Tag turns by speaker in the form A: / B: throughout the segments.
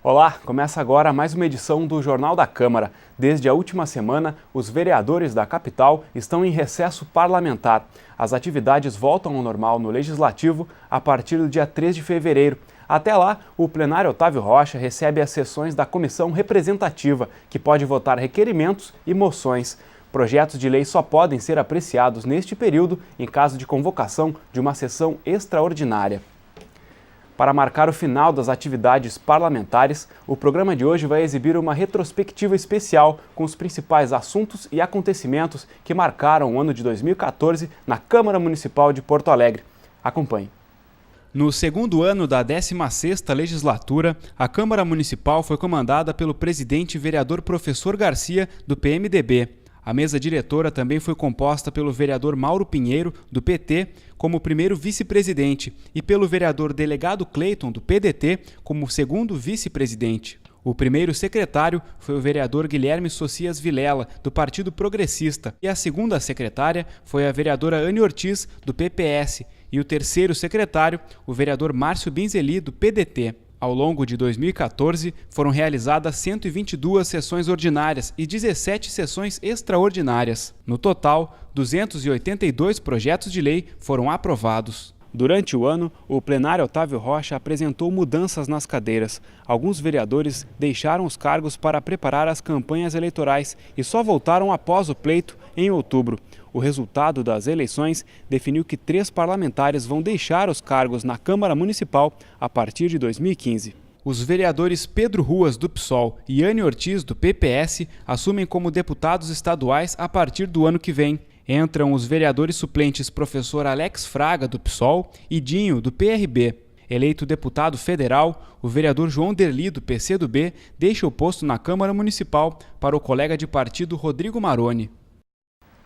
A: Olá, começa agora mais uma edição do Jornal da Câmara. Desde a última semana, os vereadores da capital estão em recesso parlamentar. As atividades voltam ao normal no Legislativo a partir do dia 3 de fevereiro. Até lá, o plenário Otávio Rocha recebe as sessões da Comissão Representativa, que pode votar requerimentos e moções. Projetos de lei só podem ser apreciados neste período em caso de convocação de uma sessão extraordinária. Para marcar o final das atividades parlamentares, o programa de hoje vai exibir uma retrospectiva especial com os principais assuntos e acontecimentos que marcaram o ano de 2014 na Câmara Municipal de Porto Alegre. Acompanhe. No segundo ano da 16ª legislatura, a Câmara Municipal foi comandada pelo presidente e vereador Professor Garcia, do PMDB. A mesa diretora também foi composta pelo vereador Mauro Pinheiro, do PT, como primeiro vice-presidente, e pelo vereador delegado Cleiton, do PDT, como segundo vice-presidente. O primeiro secretário foi o vereador Guilherme Socias Vilela, do Partido Progressista, e a segunda secretária foi a vereadora Anne Ortiz, do PPS, e o terceiro secretário, o vereador Márcio Binzeli, do PDT. Ao longo de 2014, foram realizadas 122 sessões ordinárias e 17 sessões extraordinárias. No total, 282 projetos de lei foram aprovados. Durante o ano, o plenário Otávio Rocha apresentou mudanças nas cadeiras. Alguns vereadores deixaram os cargos para preparar as campanhas eleitorais e só voltaram após o pleito em outubro. O resultado das eleições definiu que 3 parlamentares vão deixar os cargos na Câmara Municipal a partir de 2015. Os vereadores Pedro Ruas, do PSOL, e Anne Ortiz, do PPS, assumem como deputados estaduais a partir do ano que vem. Entram os vereadores suplentes professor Alex Fraga, do PSOL, e Dinho, do PRB. Eleito deputado federal, o vereador João Derli, do PCdoB, deixa o posto na Câmara Municipal para o colega de partido Rodrigo Maroni.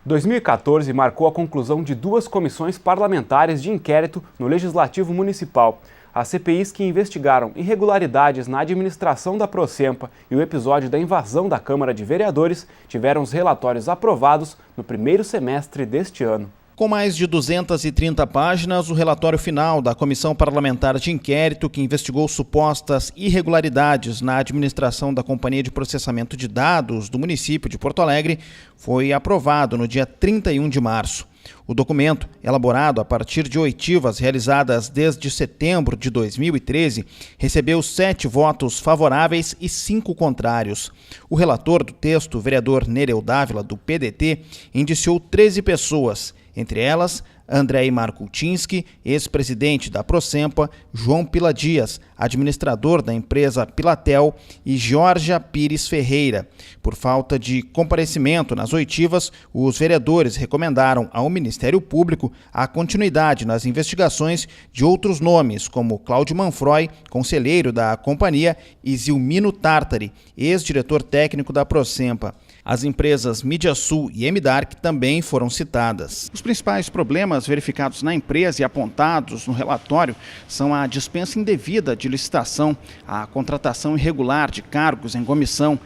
A: 2014 marcou a conclusão de 2 comissões parlamentares de inquérito no Legislativo Municipal. As CPIs que investigaram irregularidades na administração da Prosempa e o episódio da invasão da Câmara de Vereadores tiveram os relatórios aprovados no primeiro semestre deste ano.
B: Com mais de 230 páginas, o relatório final da Comissão Parlamentar de Inquérito, que investigou supostas irregularidades na administração da Companhia de Processamento de Dados do município de Porto Alegre, foi aprovado no dia 31 de março. O documento, elaborado a partir de oitivas realizadas desde setembro de 2013, recebeu 7 votos favoráveis e 5 contrários. O relator do texto, o vereador Nereu Dávila, do PDT, indiciou 13 pessoas, entre elas Andrei Markulczynski, ex-presidente da Prosempa, João Pila Dias, administrador da empresa Pilatel, e Georgia Pires Ferreira. Por falta de comparecimento nas oitivas, os vereadores recomendaram ao Ministério Público a continuidade nas investigações de outros nomes, como Cláudio Manfroy, conselheiro da companhia, e Zilmino Tartari, ex-diretor técnico da Prosempa. As empresas Mediasul e MDark também foram citadas. Os principais problemas verificados na empresa e apontados no relatório são a dispensa indevida de licitação, a contratação irregular de cargos em comissão,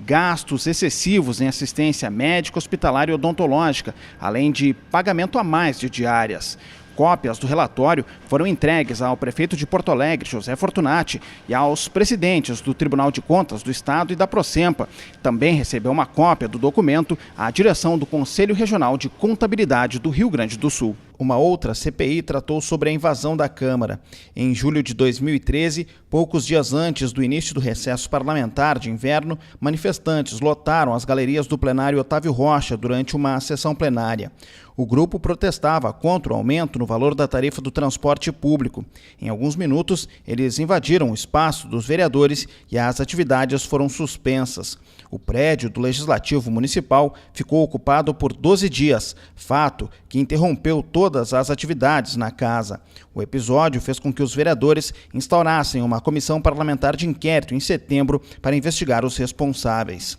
B: gastos excessivos em assistência médica, hospitalar e odontológica, além de pagamento a mais de diárias. Cópias do relatório foram entregues ao prefeito de Porto Alegre, José Fortunati, e aos presidentes do Tribunal de Contas do Estado e da Prosempa. Também recebeu uma cópia do documento a direção do Conselho Regional de Contabilidade do Rio Grande do Sul. Uma outra CPI tratou sobre a invasão da Câmara. Em julho de 2013, poucos dias antes do início do recesso parlamentar de inverno, manifestantes lotaram as galerias do plenário Otávio Rocha durante uma sessão plenária. O grupo protestava contra o aumento no valor da tarifa do transporte público. Em alguns minutos, eles invadiram o espaço dos vereadores e as atividades foram suspensas. O prédio do Legislativo Municipal ficou ocupado por 12 dias, fato que interrompeu todas as atividades na casa. O episódio fez com que os vereadores instaurassem uma comissão parlamentar de inquérito em setembro para investigar os responsáveis.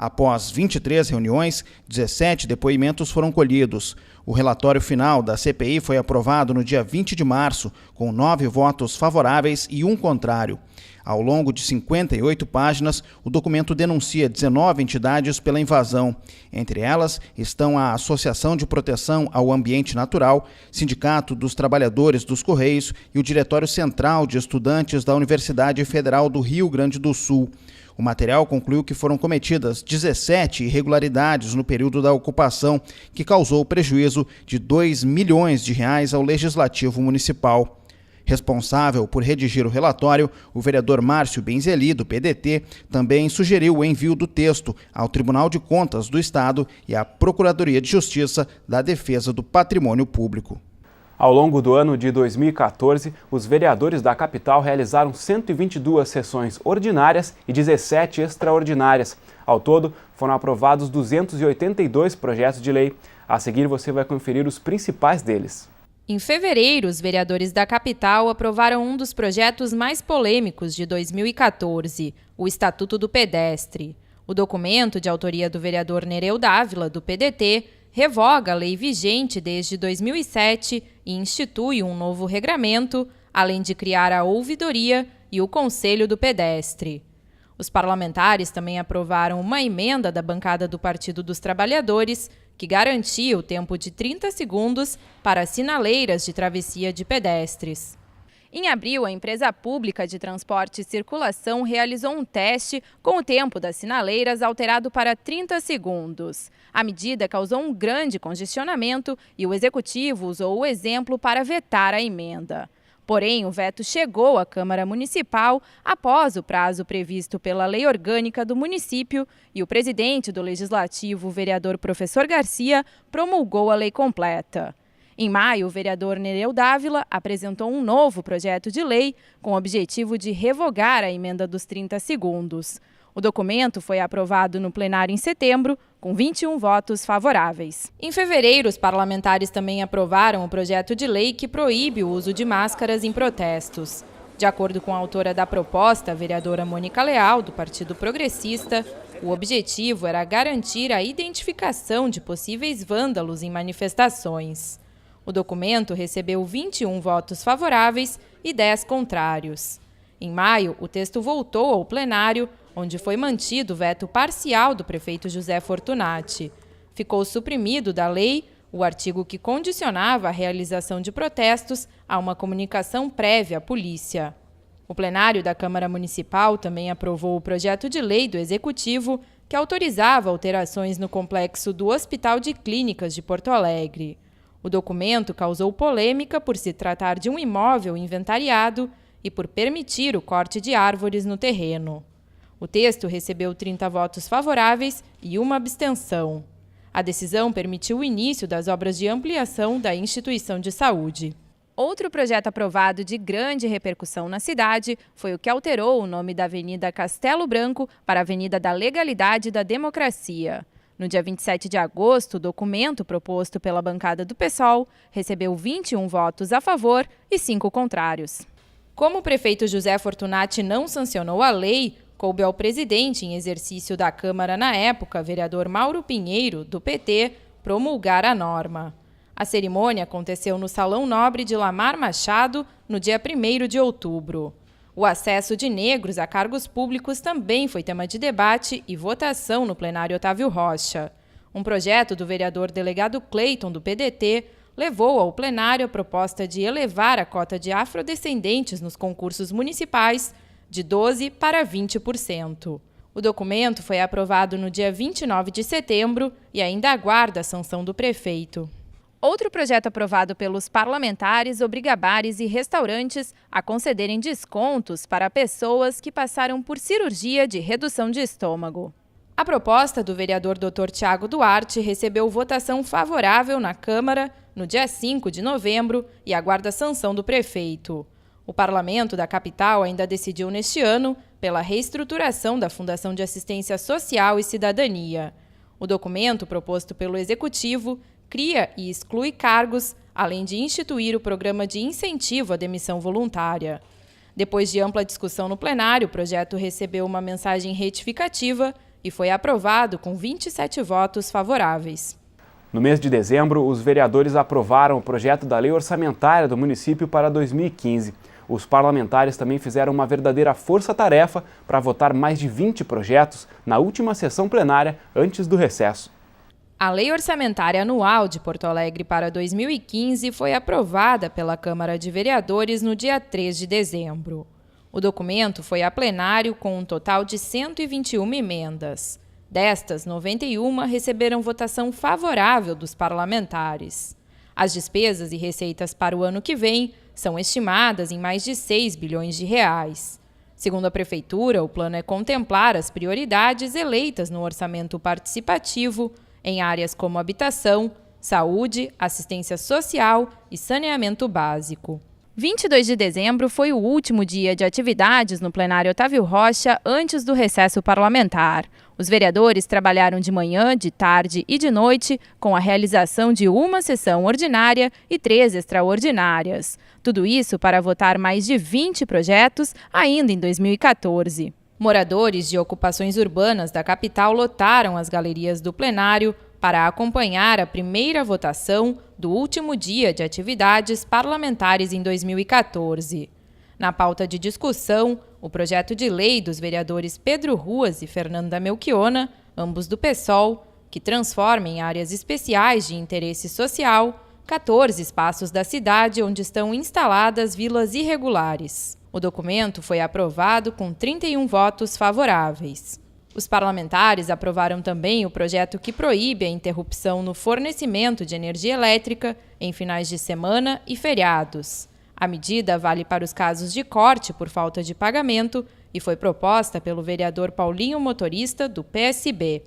B: Após 23 reuniões, 17 depoimentos foram colhidos. O relatório final da CPI foi aprovado no dia 20 de março, com 9 votos favoráveis e 1 contrário. Ao longo de 58 páginas, o documento denuncia 19 entidades pela invasão. Entre elas estão a Associação de Proteção ao Ambiente Natural, Sindicato dos Trabalhadores dos Correios e o Diretório Central de Estudantes da Universidade Federal do Rio Grande do Sul. O material concluiu que foram cometidas 17 irregularidades no período da ocupação, que causou prejuízo de R$2 milhões ao Legislativo Municipal. Responsável por redigir o relatório, o vereador Márcio Benzeli, do PDT, também sugeriu o envio do texto ao Tribunal de Contas do Estado e à Procuradoria de Justiça da Defesa do Patrimônio Público.
A: Ao longo do ano de 2014, os vereadores da capital realizaram 122 sessões ordinárias e 17 extraordinárias. Ao todo, foram aprovados 282 projetos de lei. A seguir, você vai conferir os principais deles.
C: Em fevereiro, os vereadores da capital aprovaram um dos projetos mais polêmicos de 2014, o Estatuto do Pedestre. O documento, de autoria do vereador Nereu Dávila, do PDT, revoga a lei vigente desde 2007 e institui um novo regramento, além de criar a ouvidoria e o Conselho do Pedestre. Os parlamentares também aprovaram uma emenda da bancada do Partido dos Trabalhadores que garantia o tempo de 30 segundos para sinaleiras de travessia de pedestres. Em abril, a empresa pública de transporte e circulação realizou um teste com o tempo das sinaleiras alterado para 30 segundos. A medida causou um grande congestionamento e o executivo usou o exemplo para vetar a emenda. Porém, o veto chegou à Câmara Municipal após o prazo previsto pela Lei Orgânica do município e o presidente do Legislativo, o vereador Professor Garcia, promulgou a lei completa. Em maio, o vereador Nereu Dávila apresentou um novo projeto de lei com o objetivo de revogar a emenda dos 30 segundos. O documento foi aprovado no plenário em setembro, com 21 votos favoráveis. Em fevereiro, os parlamentares também aprovaram o projeto de lei que proíbe o uso de máscaras em protestos. De acordo com a autora da proposta, a vereadora Mônica Leal, do Partido Progressista, o objetivo era garantir a identificação de possíveis vândalos em manifestações. O documento recebeu 21 votos favoráveis e 10 contrários. Em maio, o texto voltou ao plenário, onde foi mantido o veto parcial do prefeito José Fortunati. Ficou suprimido da lei o artigo que condicionava a realização de protestos a uma comunicação prévia à polícia. O plenário da Câmara Municipal também aprovou o projeto de lei do Executivo que autorizava alterações no complexo do Hospital de Clínicas de Porto Alegre. O documento causou polêmica por se tratar de um imóvel inventariado e por permitir o corte de árvores no terreno. O texto recebeu 30 votos favoráveis e uma abstenção. A decisão permitiu o início das obras de ampliação da instituição de saúde. Outro projeto aprovado de grande repercussão na cidade foi o que alterou o nome da Avenida Castelo Branco para Avenida da Legalidade e da Democracia. No dia 27 de agosto, o documento proposto pela bancada do PSOL recebeu 21 votos a favor e 5 contrários. Como o prefeito José Fortunati não sancionou a lei, coube ao presidente em exercício da Câmara na época, vereador Mauro Pinheiro, do PT, promulgar a norma. A cerimônia aconteceu no Salão Nobre de Lamar Machado, no dia 1º de outubro. O acesso de negros a cargos públicos também foi tema de debate e votação no plenário Otávio Rocha. Um projeto do vereador delegado Cleiton, do PDT, levou ao plenário a proposta de elevar a cota de afrodescendentes nos concursos municipais de 12% para 20%. O documento foi aprovado no dia 29 de setembro e ainda aguarda a sanção do prefeito. Outro projeto aprovado pelos parlamentares obriga bares e restaurantes a concederem descontos para pessoas que passaram por cirurgia de redução de estômago. A proposta do vereador Dr. Tiago Duarte recebeu votação favorável na Câmara no dia 5 de novembro e aguarda a sanção do prefeito. O parlamento da capital ainda decidiu neste ano pela reestruturação da Fundação de Assistência Social e Cidadania. O documento proposto pelo Executivo cria e exclui cargos, além de instituir o programa de incentivo à demissão voluntária. Depois de ampla discussão no plenário, o projeto recebeu uma mensagem retificativa e foi aprovado com 27 votos favoráveis.
A: No mês de dezembro, os vereadores aprovaram o projeto da lei orçamentária do município para 2015. Os parlamentares também fizeram uma verdadeira força-tarefa para votar mais de 20 projetos na última sessão plenária antes do recesso.
C: A Lei Orçamentária Anual de Porto Alegre para 2015 foi aprovada pela Câmara de Vereadores no dia 3 de dezembro. O documento foi a plenário com um total de 121 emendas. Destas, 91 receberam votação favorável dos parlamentares. As despesas e receitas para o ano que vem são estimadas em mais de 6 bilhões de reais. Segundo a Prefeitura, o plano é contemplar as prioridades eleitas no orçamento participativo em áreas como habitação, saúde, assistência social e saneamento básico. 22 de dezembro foi o último dia de atividades no plenário Otávio Rocha antes do recesso parlamentar. Os vereadores trabalharam de manhã, de tarde e de noite com a realização de uma sessão ordinária e 3 extraordinárias. Tudo isso para votar mais de 20 projetos ainda em 2014. Moradores de ocupações urbanas da capital lotaram as galerias do plenário para acompanhar a primeira votação do último dia de atividades parlamentares em 2014. Na pauta de discussão, o projeto de lei dos vereadores Pedro Ruas e Fernanda Melchiona, ambos do PSOL, que transforma em áreas especiais de interesse social 14 espaços da cidade onde estão instaladas vilas irregulares. O documento foi aprovado com 31 votos favoráveis. Os parlamentares aprovaram também o projeto que proíbe a interrupção no fornecimento de energia elétrica em finais de semana e feriados. A medida vale para os casos de corte por falta de pagamento e foi proposta pelo vereador Paulinho Motorista, do PSB.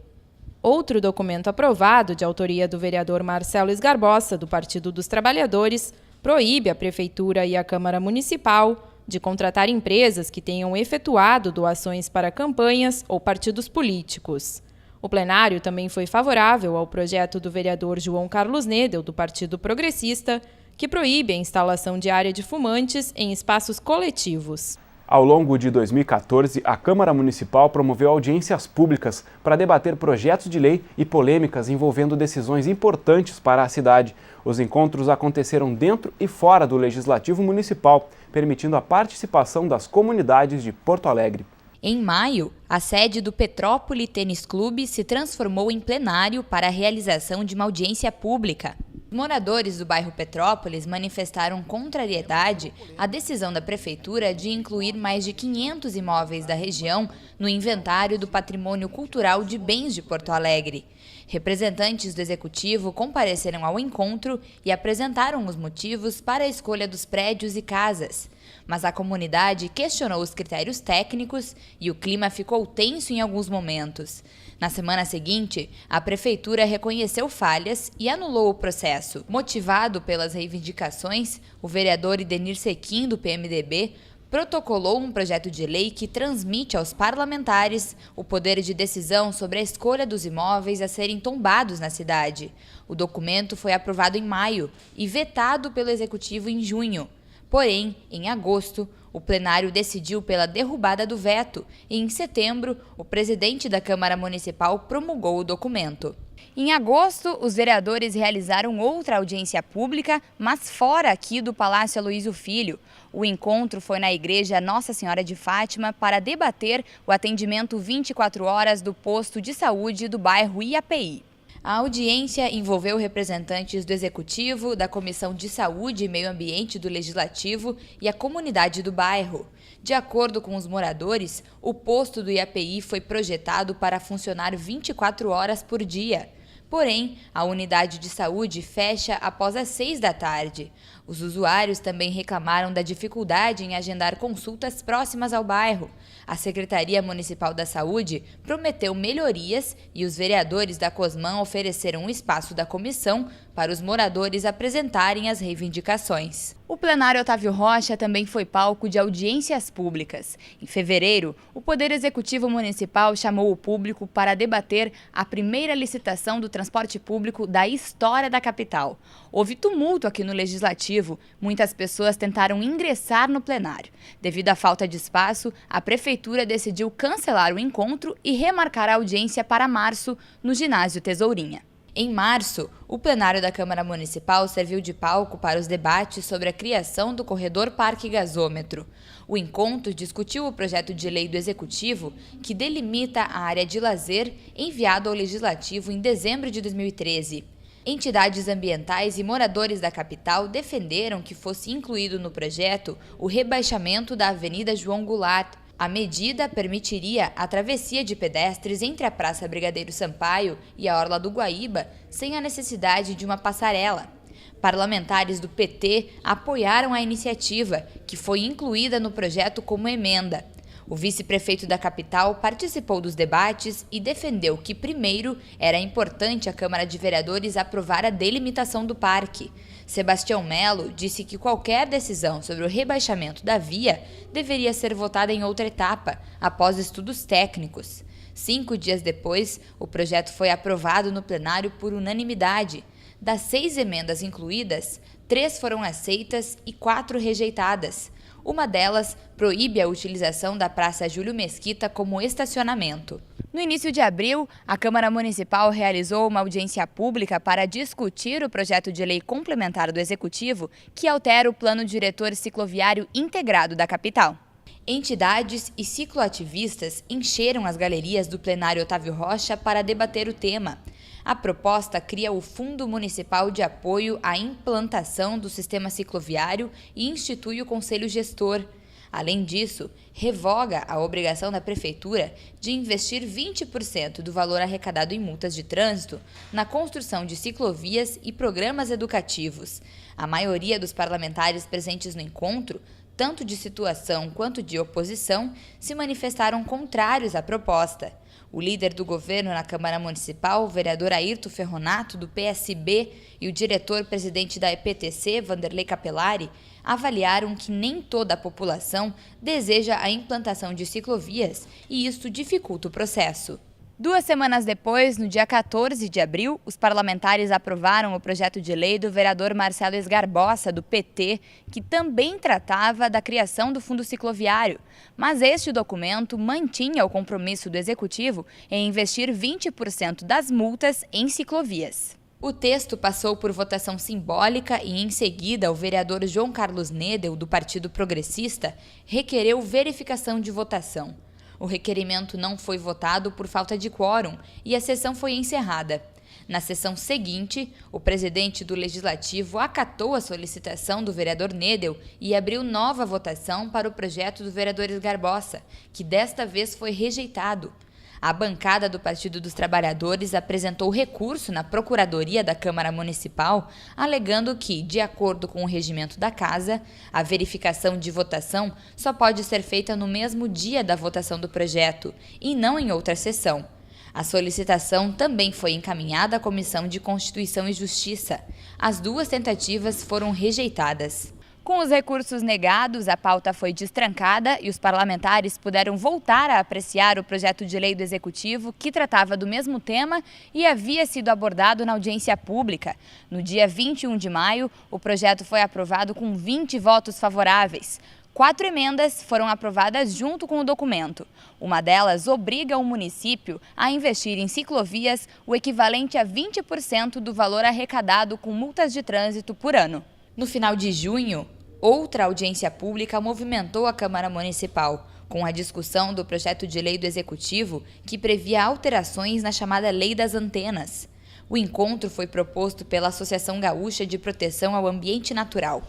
C: Outro documento aprovado, de autoria do vereador Marcelo Esgarbosa, do Partido dos Trabalhadores, proíbe a Prefeitura e a Câmara Municipal de contratar empresas que tenham efetuado doações para campanhas ou partidos políticos. O plenário também foi favorável ao projeto do vereador João Carlos Nedel, do Partido Progressista, que proíbe a instalação de área de fumantes em espaços coletivos.
A: Ao longo de 2014, a Câmara Municipal promoveu audiências públicas para debater projetos de lei e polêmicas envolvendo decisões importantes para a cidade. Os encontros aconteceram dentro e fora do Legislativo Municipal, permitindo a participação das comunidades de Porto Alegre.
D: Em maio, a sede do Petrópole Tênis Clube se transformou em plenário para a realização de uma audiência pública. Moradores do bairro Petrópolis manifestaram contrariedade à decisão da Prefeitura de incluir mais de 500 imóveis da região no inventário do Patrimônio Cultural de Bens de Porto Alegre. Representantes do Executivo compareceram ao encontro e apresentaram os motivos para a escolha dos prédios e casas. Mas a comunidade questionou os critérios técnicos e o clima ficou tenso em alguns momentos. Na semana seguinte, a Prefeitura reconheceu falhas e anulou o processo. Motivado pelas reivindicações, o vereador Idenir Sequim, do PMDB, protocolou um projeto de lei que transmite aos parlamentares o poder de decisão sobre a escolha dos imóveis a serem tombados na cidade. O documento foi aprovado em maio e vetado pelo Executivo em junho. Porém, em agosto, o plenário decidiu pela derrubada do veto e, em setembro, o presidente da Câmara Municipal promulgou o documento. Em agosto, os vereadores realizaram outra audiência pública, mas fora aqui do Palácio Aloísio Filho. O encontro foi na Igreja Nossa Senhora de Fátima para debater o atendimento 24 horas do posto de saúde do bairro IAPI. A audiência envolveu representantes do Executivo, da Comissão de Saúde e Meio Ambiente do Legislativo e a comunidade do bairro. De acordo com os moradores, o posto do IAPI foi projetado para funcionar 24 horas por dia. Porém, a unidade de saúde fecha após as 6 da tarde. Os usuários também reclamaram da dificuldade em agendar consultas próximas ao bairro. A Secretaria Municipal da Saúde prometeu melhorias e os vereadores da Cosman ofereceram um espaço da comissão para os moradores apresentarem as reivindicações. O plenário Otávio Rocha também foi palco de audiências públicas. Em fevereiro, o Poder Executivo Municipal chamou o público para debater a primeira licitação do transporte público da história da capital. Houve tumulto aqui no Legislativo Legislativo, muitas pessoas tentaram ingressar no plenário. Devido à falta de espaço, a Prefeitura decidiu cancelar o encontro e remarcar a audiência para março, no ginásio Tesourinha. Em março, o plenário da Câmara Municipal serviu de palco para os debates sobre a criação do corredor Parque Gasômetro. O encontro discutiu o projeto de lei do Executivo que delimita a área de lazer enviado ao Legislativo em dezembro de 2013. Entidades ambientais e moradores da capital defenderam que fosse incluído no projeto o rebaixamento da Avenida João Goulart. A medida permitiria a travessia de pedestres entre a Praça Brigadeiro Sampaio e a Orla do Guaíba sem a necessidade de uma passarela. Parlamentares do PT apoiaram a iniciativa, que foi incluída no projeto como emenda. O vice-prefeito da capital participou dos debates e defendeu que, primeiro, era importante a Câmara de Vereadores aprovar a delimitação do parque. Sebastião Melo disse que qualquer decisão sobre o rebaixamento da via deveria ser votada em outra etapa, após estudos técnicos. 5 dias depois, o projeto foi aprovado no plenário por unanimidade. Das 6 emendas incluídas, 3 foram aceitas e 4 rejeitadas. Uma delas proíbe a utilização da Praça Júlio Mesquita como estacionamento. No início de abril, a Câmara Municipal realizou uma audiência pública para discutir o projeto de lei complementar do Executivo que altera o Plano Diretor Cicloviário Integrado da capital. Entidades e cicloativistas encheram as galerias do plenário Otávio Rocha para debater o tema. A proposta cria o Fundo Municipal de Apoio à Implantação do Sistema Cicloviário e institui o Conselho Gestor. Além disso, revoga a obrigação da Prefeitura de investir 20% do valor arrecadado em multas de trânsito na construção de ciclovias e programas educativos. A maioria dos parlamentares presentes no encontro, tanto de situação quanto de oposição, se manifestaram contrários à proposta. O líder do governo na Câmara Municipal, o vereador Ayrton Ferronato, do PSB, e o diretor-presidente da EPTC, Vanderlei Capelari, avaliaram que nem toda a população deseja a implantação de ciclovias e isto dificulta o processo. 2 semanas depois, no dia 14 de abril, os parlamentares aprovaram o projeto de lei do vereador Marcelo Esgarbosa, do PT, que também tratava da criação do Fundo Cicloviário. Mas este documento mantinha o compromisso do Executivo em investir 20% das multas em ciclovias. O texto passou por votação simbólica e, em seguida, o vereador João Carlos Nedel, do Partido Progressista, requereu verificação de votação. O requerimento não foi votado por falta de quórum e a sessão foi encerrada. Na sessão seguinte, o presidente do Legislativo acatou a solicitação do vereador Nedel e abriu nova votação para o projeto do vereador Esgarbosa, que desta vez foi rejeitado. A bancada do Partido dos Trabalhadores apresentou recurso na Procuradoria da Câmara Municipal, alegando que, de acordo com o regimento da Casa, a verificação de votação só pode ser feita no mesmo dia da votação do projeto e não em outra sessão. A solicitação também foi encaminhada à Comissão de Constituição e Justiça. As 2 tentativas foram rejeitadas. Com os recursos negados, a pauta foi destrancada e os parlamentares puderam voltar a apreciar o projeto de lei do Executivo que tratava do mesmo tema e havia sido abordado na audiência pública. No dia 21 de maio, o projeto foi aprovado com 20 votos favoráveis. 4 emendas foram aprovadas junto com o documento. Uma delas obriga o município a investir em ciclovias o equivalente a 20% do valor arrecadado com multas de trânsito por ano. No final de junho, outra audiência pública movimentou a Câmara Municipal, com a discussão do projeto de lei do Executivo que previa alterações na chamada Lei das Antenas. O encontro foi proposto pela Associação Gaúcha de Proteção ao Ambiente Natural.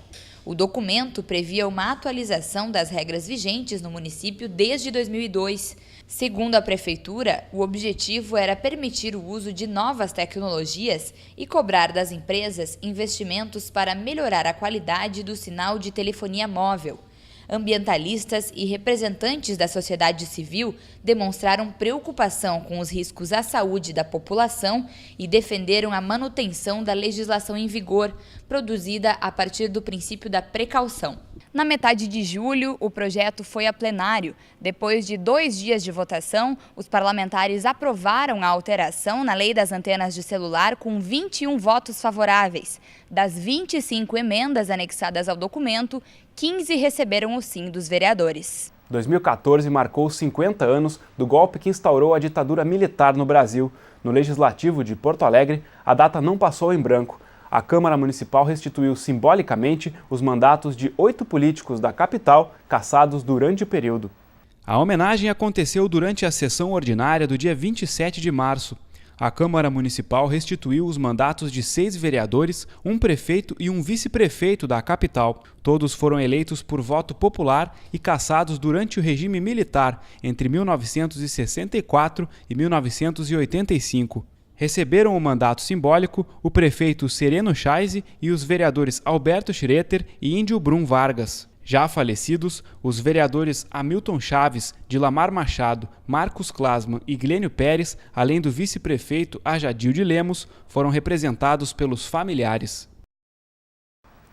D: O documento previa uma atualização das regras vigentes no município desde 2002. Segundo a Prefeitura, o objetivo era permitir o uso de novas tecnologias e cobrar das empresas investimentos para melhorar a qualidade do sinal de telefonia móvel. Ambientalistas e representantes da sociedade civil demonstraram preocupação com os riscos à saúde da população e defenderam a manutenção da legislação em vigor, produzida a partir do princípio da precaução. Na metade de julho, o projeto foi a plenário. Depois de 2 dias de votação, os parlamentares aprovaram a alteração na Lei das Antenas de Celular com 21 votos favoráveis. Das 25 emendas anexadas ao documento, 15 receberam o sim dos vereadores.
A: 2014 marcou os 50 anos do golpe que instaurou a ditadura militar no Brasil. No Legislativo de Porto Alegre, a data não passou em branco. A Câmara Municipal restituiu simbolicamente os mandatos de 8 políticos da capital cassados durante o período. A homenagem aconteceu durante a sessão ordinária do dia 27 de março. A Câmara Municipal restituiu os mandatos de 6 vereadores, um prefeito e um vice-prefeito da capital. Todos foram eleitos por voto popular e cassados durante o regime militar entre 1964 e 1985. Receberam o mandato simbólico o prefeito Sereno Chaise e os vereadores Alberto Schroeter e Índio Brum Vargas. Já falecidos, os vereadores Hamilton Chaves, Dilamar Machado, Marcos Klasman e Glênio Pérez, além do vice-prefeito Ajadil de Lemos, foram representados pelos familiares.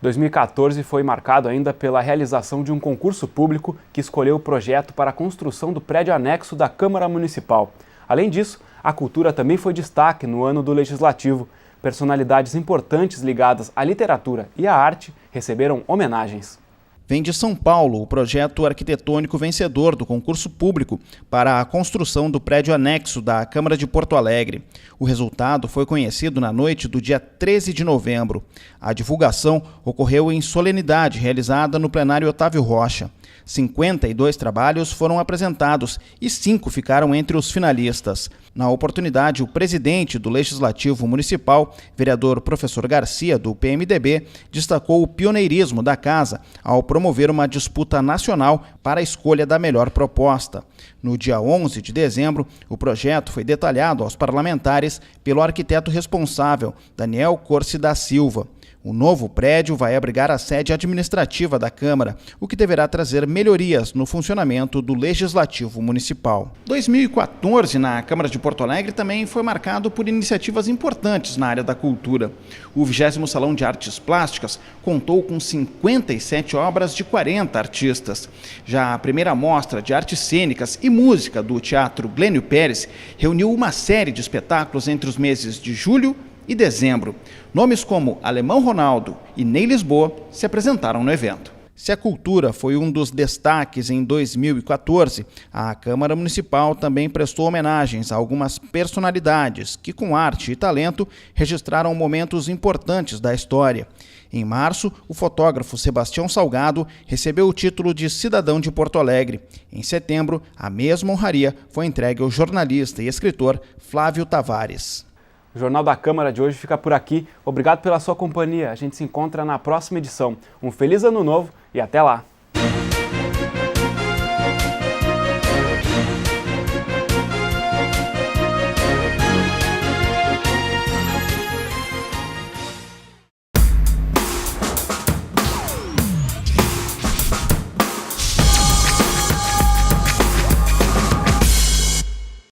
A: 2014 foi marcado ainda pela realização de um concurso público que escolheu o projeto para a construção do prédio anexo da Câmara Municipal. Além disso, a cultura também foi destaque no ano do Legislativo. Personalidades importantes ligadas à literatura e à arte receberam homenagens.
B: Vem de São Paulo o projeto arquitetônico vencedor do concurso público para a construção do prédio anexo da Câmara de Porto Alegre. O resultado foi conhecido na noite do dia 13 de novembro. A divulgação ocorreu em solenidade realizada no plenário Otávio Rocha. 52 trabalhos foram apresentados e 5 ficaram entre os finalistas. Na oportunidade, o presidente do Legislativo Municipal, vereador Professor Garcia, do PMDB, destacou o pioneirismo da casa ao promover uma disputa nacional para a escolha da melhor proposta. No dia 11 de dezembro, o projeto foi detalhado aos parlamentares pelo arquiteto responsável, Daniel Corsi da Silva. O novo prédio vai abrigar a sede administrativa da Câmara, o que deverá trazer melhorias no funcionamento do Legislativo Municipal. 2014, na Câmara de Porto Alegre, também foi marcado por iniciativas importantes na área da cultura. O 20º Salão de Artes Plásticas contou com 57 obras de 40 artistas. Já a primeira mostra de artes cênicas e música do Teatro Glênio Pérez reuniu uma série de espetáculos entre os meses de julho e dezembro. Nomes como Alemão Ronaldo e Ney Lisboa se apresentaram no evento. Se a cultura foi um dos destaques em 2014, a Câmara Municipal também prestou homenagens a algumas personalidades que, com arte e talento, registraram momentos importantes da história. Em março, o fotógrafo Sebastião Salgado recebeu o título de Cidadão de Porto Alegre. Em setembro, a mesma honraria foi entregue ao jornalista e escritor Flávio Tavares.
A: O Jornal da Câmara de hoje fica por aqui. Obrigado pela sua companhia. A gente se encontra na próxima edição. Um feliz ano novo e até lá!